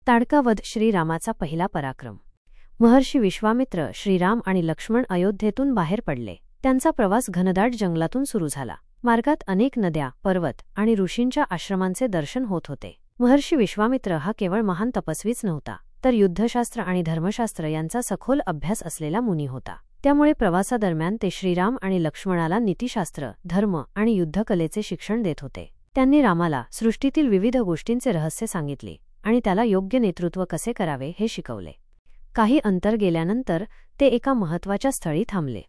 ताडकावध श्रीरामाचा पहिला पराक्रम। महर्षी विश्वामित्र, श्रीराम आणि लक्ष्मण अयोध्येतून बाहेर पडले। त्यांचा प्रवास घनदाट जंगलातून सुरू झाला। मार्गात अनेक नद्या, पर्वत आणि ऋषींच्या आश्रमांचे दर्शन होत होते। महर्षी विश्वामित्र हा केवळ महान तपस्वीच नव्हता, तर युद्धशास्त्र आणि धर्मशास्त्र यांचा सखोल अभ्यास असलेला मुनी होता। त्यामुळे प्रवासादरम्यान ते श्रीराम आणि लक्ष्मणाला नीतिशास्त्र, धर्म आणि युद्धकलेचे शिक्षण देत होते। त्यांनी रामाला सृष्टीतील विविध गोष्टींचे रहस्य सांगितले आणि त्याला योग्य नेतृत्व कसे करावे हे शिकवले। काही अंतर गेल्यानंतर ते एका महत्त्वाच्या स्थळी थांबले।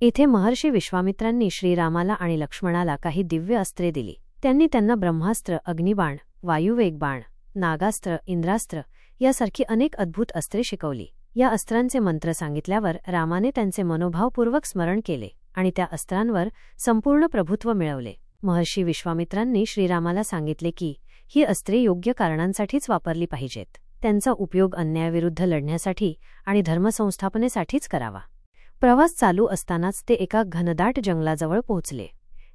येथे महर्षी विश्वामित्रांनी श्रीरामाला आणि लक्ष्मणाला काही दिव्य अस्त्रे दिली। त्यांनी त्यांना ब्रह्मास्त्र, अग्निबाण, वायुवेगबाण, नागास्त्र, इंद्रास्त्र यासारखी अनेक अद्भुत अस्त्रे शिकवली। या अस्त्रांचे मंत्र सांगितल्यावर रामाने त्यांचे मनोभावपूर्वक स्मरण केले आणि त्या अस्त्रांवर संपूर्ण प्रभुत्व मिळवले। महर्षी विश्वामित्रांनी श्रीरामाला सांगितले की ही अस्त्रे योग्य कारणांसाठीच वापरली पाहिजेत। त्यांचा उपयोग अन्यायाविरुद्ध लढण्यासाठी आणि धर्मसंस्थापनेसाठीच करावा। प्रवास चालू असतानाच ते एका घनदाट जंगलाजवळ पोहोचले।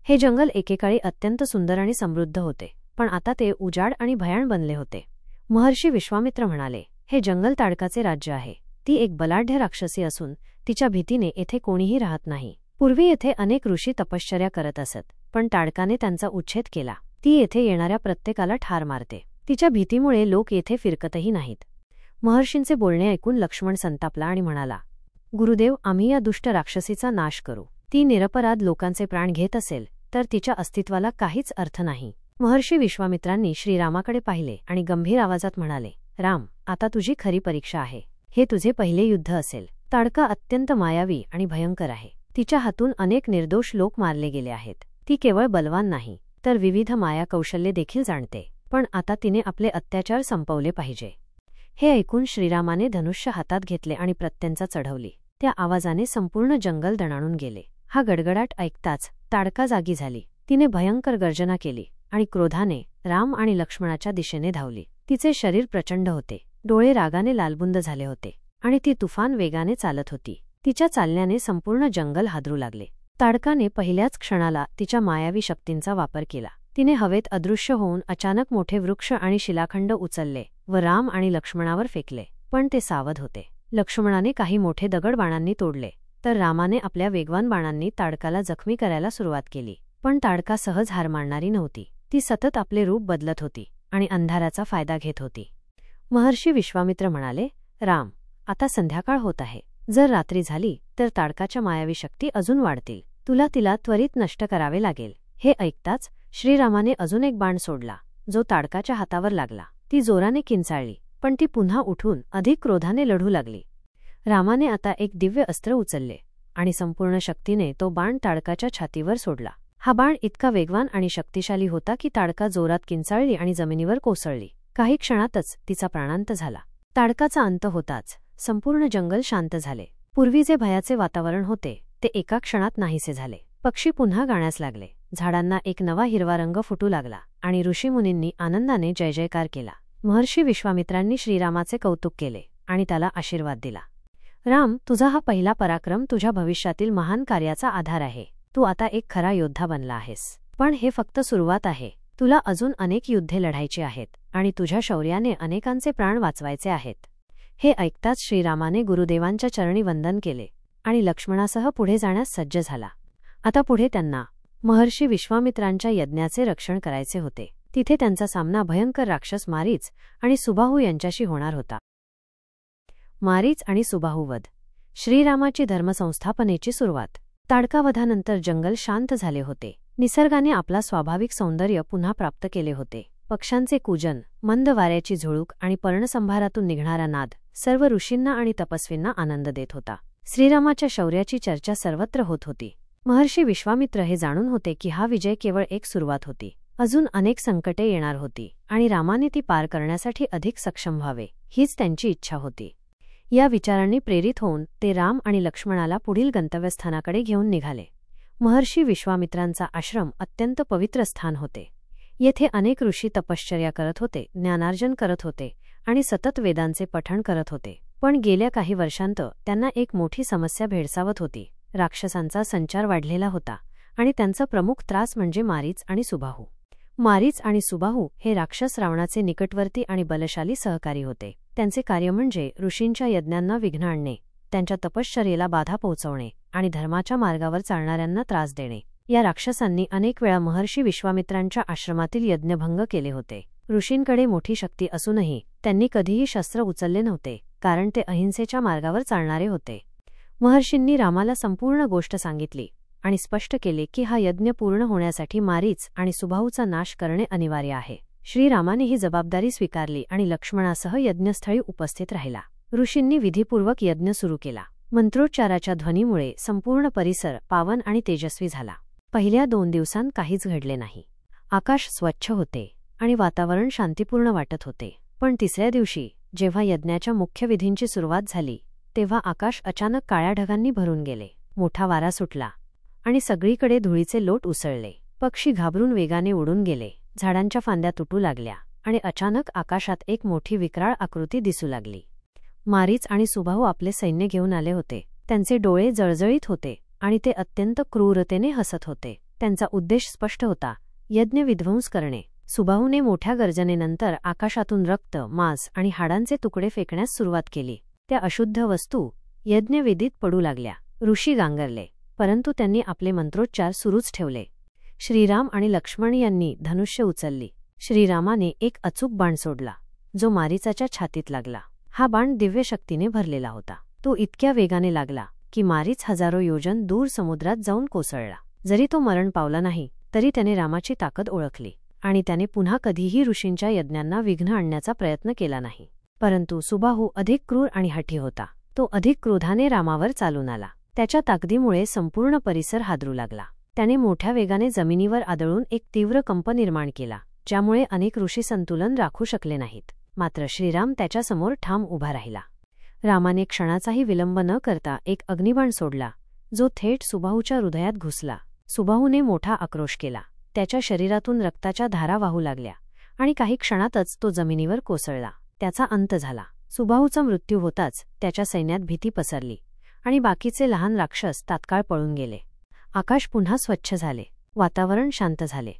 हे जंगल एकेकाळी अत्यंत सुंदर आणि समृद्ध होते, पण आता ते उजाड आणि भयाण बनले होते। महर्षी विश्वामित्र म्हणाले, हे जंगल ताडकाचे राज्य आहे। ती एक बलाढ्य राक्षसी असून तिच्या भीतीने येथे कोणीही राहत नाही। पूर्वी येथे अनेक ऋषी तपश्चर्या करत असत, पण ताडकाने त्यांचा उच्छेद केला। ती येथे येणाऱ्या प्रत्येकाला ठार मारते। तिच्या भीतीमुळे लोक येथे फिरकतही नाहीत। महर्षींचे बोलणे ऐकून लक्ष्मण संतापला आणि म्हणाला, गुरुदेव, आम्ही या दुष्ट राक्षसीचा नाश करू। ती निरपराध लोकांचे प्राण घेत असेल तर तिच्या अस्तित्वाला काहीच अर्थ नाही। महर्षी विश्वामित्रांनी श्रीरामाकडे पाहिले आणि गंभीर आवाजात म्हणाले, राम, आता तुझी खरी परीक्षा आहे। हे तुझे पहिले युद्ध असेल। ताडका अत्यंत मायावी आणि भयंकर आहे। तिच्या हातून अनेक निर्दोष लोक मारले गेले आहेत। ती केवळ बलवान नाही, तर विविध माया कौशल्ये देखील जाणते। पण आता तिने आपले अत्याचार संपवले पाहिजे। हे ऐकून श्रीरामाने धनुष्य हातात घेतले आणि प्रत्यंचा चढवली। त्या आवाजाने संपूर्ण जंगल दणाणून गेले। हा गडगडाट ऐकताच ताडका जागी झाली। तिने भयंकर गर्जना केली आणि क्रोधाने राम आणि लक्ष्मणाच्या दिशेने धावली। तिचे शरीर प्रचंड होते, डोळे रागाने लालबुंद झाले होते आणि ती तुफान वेगाने चालत होती। तिच्या चालण्याने संपूर्ण जंगल हादरू लागले। ताडकाने पहिल्याच क्षणाला तिच्या मायावी शक्तींचा वापर केला। तिने हवेत अदृश्य होऊन अचानक मोठे वृक्ष आणि शिलाखंड उचलले व राम आणि लक्ष्मणावर फेकले, पण ते सावध होते। लक्ष्मणाने काही मोठे दगड बाणांनी तोडले, तर रामाने आपल्या वेगवान बाणांनी ताडकाला जखमी करायला सुरुवात केली। पण ताडका सहज हार मानणारी नव्हती। ती सतत आपले रूप बदलत होती आणि अंधाराचा फायदा घेत होती। महर्षी विश्वामित्र म्हणाले, राम, आता संध्याकाळ होत आहे। जर रात्री झाली तर ताडकाच्या मायावी शक्ती अजून वाढतील। तुला तिला त्वरित नष्ट करावे लागेल। हे ऐकताच श्रीरामाने अजून एक बाण सोडला, जो ताडकाच्या हातावर लागला। ती जोराने किंचाळली, पण ती पुन्हा उठून अधिक क्रोधाने लढू लागली। रामाने आता एक दिव्य अस्त्र उचलले आणि संपूर्ण शक्तीने तो बाण ताडकाच्या छातीवर सोडला। हा बाण इतका वेगवान आणि शक्तिशाली होता की ताडका जोरात किंचाळली आणि जमिनीवर कोसळली। काही क्षणातच तिचा प्राणांत झाला। ताडकाचा अंत होताच संपूर्ण जंगल शांत झाले। पूर्वी जे भयाचे वातावरण होते ते एका क्षणात नाहीसे झाले। पक्षी पुन्हा गाण्यास लागले, झाडांना एक नवा हिरवा रंग फुटू लागला आणि ऋषीमुनींनी आनंदाने जय जयकार केला। महर्षी विश्वामित्रांनी श्रीरामाचे कौतुक केले आणि त्याला आशीर्वाद दिला। राम, तुझा हा पहिला पराक्रम तुझ्या भविष्यातील महान कार्याचा आधार आहे। तू आता एक खरा योद्धा बनला आहेस। पण हे फक्त सुरुवात आहे। तुला अजून अनेक युद्धे लढायची आहेत आणि तुझ्या शौर्याने अनेकांचे प्राण वाचवायचे आहेत। हे ऐकताच श्रीरामाने गुरुदेवांच्या चरणी वंदन केले आणि लक्ष्मणासह पुढे जाण्यास सज्ज झाला। आता पुढे त्यांना महर्षी विश्वामित्रांच्या यज्ञाचे रक्षण करायचे होते। तिथे त्यांचा सामना भयंकर राक्षस मारीच आणि सुबाहू यांच्याशी होणार होता। मारीच आणि सुबाहूवध। श्रीरामाची धर्मसंस्थापनेची सुरुवात। ताडकावधानंतर जंगल शांत झाले होते। निसर्गाने आपला स्वाभाविक सौंदर्य पुन्हा प्राप्त केले होते। पक्ष्यांचे कूजन, मंद वाऱ्याची झुळूक आणि पर्णसंभारातून निघणारा नाद सर्व ऋषींना आणि तपस्वींना आनंद देत होता। श्रीरामाच्या शौर्याची चर्चा सर्वत्र होत होती। महर्षी विश्वामित्र हे जाणून होते की हा विजय केवळ एक सुरुवात होती। अजून अनेक संकटे येणार होती आणि रामाने ती पार करण्यासाठी अधिक सक्षम व्हावे, हीच त्यांची इच्छा होती। या विचारांनी प्रेरित होऊन ते राम आणि लक्ष्मणाला पुढील गंतव्यस्थानाकडे घेऊन निघाले। महर्षी विश्वामित्रांचा आश्रम अत्यंत पवित्र स्थान होते। येथे अनेक ऋषी तपश्चर्या करत होते, ज्ञानार्जन करत होते आणि सतत वेदांचे पठण करत होते। पण गेल्या काही वर्षांत त्यांना एक मोठी समस्या भेडसावत होती। राक्षसांचा संचार वाढलेला होता आणि त्यांचा प्रमुख त्रास म्हणजे मारीच आणि सुबाहू। मारीच आणि सुबाहू हे राक्षस रावणाचे निकटवर्ती आणि बलशाली सहकारी होते. त्यांचे कार्य म्हणजे ऋषींच्या यज्ञांना विघ्न आणणे, त्यांच्या तपश्चर्येला बाधा पोहोचवणे आणि धर्माच्या मार्गावर चालणाऱ्यांना त्रास देणे. या राक्षसांनी अनेक वेळा महर्षी विश्वामित्रांच्या आश्रमातील यज्ञभंग केले होते. ऋषींकडे मोठी शक्ती असूनही त्यांनी कधीही शस्त्र उचलले नव्हते, कारण ते अहिंसेच्या मार्गावर चालणारे होते. महर्षींनी रामाला संपूर्ण गोष्ट सांगितली आणि स्पष्ट केले की हा यज्ञ पूर्ण होण्यासाठी मारीच आणि सुबाहूचा नाश करणे अनिवार्य आहे. श्रीरामाने ही जबाबदारी स्वीकारली आणि लक्ष्मणासह यज्ञस्थळी उपस्थित राहिला. ऋषींनी विधीपूर्वक यज्ञ सुरू केला. मंत्रोच्चाराच्या ध्वनीमुळे संपूर्ण परिसर पावन आणि तेजस्वी झाला. पहिल्या 2 दिवसांत काहीच घडले नाही. आकाश स्वच्छ होते आणि वातावरण शांतीपूर्ण वाटत होते. पण तिसऱ्या दिवशी जेव्हा यज्ञाच्या मुख्य विधींची सुरुवात झाली तेव्हा आकाश अचानक काळ्या ढगांनी भरून गेले. मोठा वारा सुटला आणि सगळीकडे धुळीचे लोट उसळले. पक्षी घाबरून वेगाने उडून गेले. झाडांच्या फांद्या तुटू लागल्या आणि अचानक आकाशात एक मोठी विक्राळ आकृती दिसू लागली. मारीच आणि सुबाहू आपले सैन्य घेऊन आले होते. त्यांचे डोळे जळजळीत होते आणि ते अत्यंत क्रूरतेने हसत होते. त्यांचा उद्देश स्पष्ट होता, यज्ञ विध्वंस करणे. सुबाहूने मोठ्या गर्जनेनंतर आकाशातून रक्त, मांस आणि हाडांचे तुकडे फेकण्यास सुरुवात केली. त्या अशुद्ध वस्तू यज्ञवेदीत पडू लागल्या. ऋषी गांगरले, परंतु त्यांनी आपले मंत्रोच्चार सुरूच ठेवले. श्रीराम आणि लक्ष्मण यांनी धनुष्य उचलली. श्रीरामाने एक अचूक बाण सोडला, जो मारीचाच्या छातीत लागला. हा बाण दिव्य शक्तीने भरलेला होता. तो इतक्या वेगाने लागला की मारीच हजारो योजन दूर समुद्रात जाऊन कोसळला. जरी तो मरण पावला नाही तरी त्याने रामाची ताकद ओळखली आणि त्याने पुन्हा कधीही ऋषींच्या यज्ञांना विघ्न आणण्याचा प्रयत्न केला नाही. परंतु सुबाहू अधिक क्रूर आणि हठी होता. तो अधिक क्रोधाने रामावर चालून आला. त्याच्या ताकदीमुळे संपूर्ण परिसर हादरू लागला. त्याने मोठ्या वेगाने जमिनीवर आदळून एक तीव्र कंप निर्माण केला, ज्यामुळे अनेक ऋषी संतुलन राखू शकले नाहीत. मात्र श्रीराम त्याच्यासमोर ठाम उभा राहिला. रामाने क्षणाचाही विलंब न करता एक अग्निबाण सोडला, जो थेट सुबाहूच्या हृदयात घुसला. सुबाहूने मोठा आक्रोश केला. त्याच्या शरीरातून रक्ताच्या धारा वाहू लागल्या आणि काही क्षणातच तो जमिनीवर कोसळला. त्याचा अंत झाला. सुबाहूचा मृत्यू होताच त्याच्या सैन्यात भीती पसरली आणि बाकीचे लहान राक्षस तात्काळ पळून गेले. आकाश पुन्हा स्वच्छ झाले. वातावरण शांत झाले.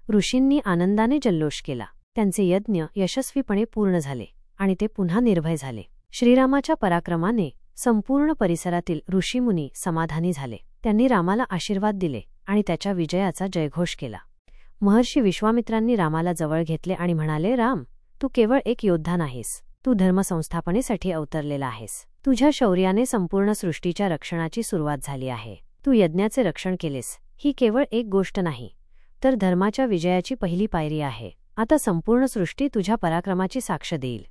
ऋषींनी आनंदाने जल्लोष केला. त्यांचे यज्ञ यशस्वीपणे पूर्ण झाले आणि ते पुन्हा निर्भय झाले. श्रीरामाच्या पराक्रमाने संपूर्ण परिसरातील ऋषीमुनी समाधानी झाले. त्यांनी रामाला आशीर्वाद दिले आणि त्याच्या विजयाचा जयघोष केला. महर्षी विश्वामित्रांनी रामाला जवळ घेतले आणि म्हणाले, राम, तू केवळ एक योद्धा नाहीस, तू धर्मसंस्थापनेसाठी अवतरलेला आहेस. तुझ्या शौर्याने संपूर्ण सृष्टीच्या रक्षणाची सुरुवात झाली आहे. तू यज्ञाचे रक्षण केलेस. ही केवळ एक गोष्ट नाही, तर धर्माच्या विजयाची पहिली पायरी आहे. आता संपूर्ण सृष्टी तुझ्या पराक्रमाची साक्ष देईल.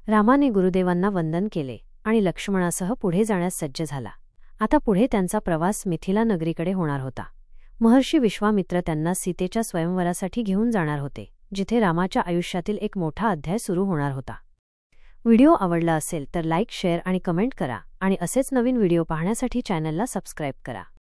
रामाने गुरुदेवांना वंदन केले आणि लक्ष्मणासह पुढे जाण्यास सज्ज झाला. आता पुढे त्यांचा प्रवास मिथिला नगरीकडे होणार होता. महर्षी विश्वामित्र त्यांना सीतेच्या स्वयंवरासाठी घेऊन जाणार होते, जिथे रामाच्या आयुष्यातील एक मोठा अध्याय सुरू होणार होता. व्हिडिओ आवडला असेल तर लाईक, शेअर आणि कमेंट करा आणि असेच नवीन व्हिडिओ पाहण्यासाठी चॅनलला सबस्क्राईब करा.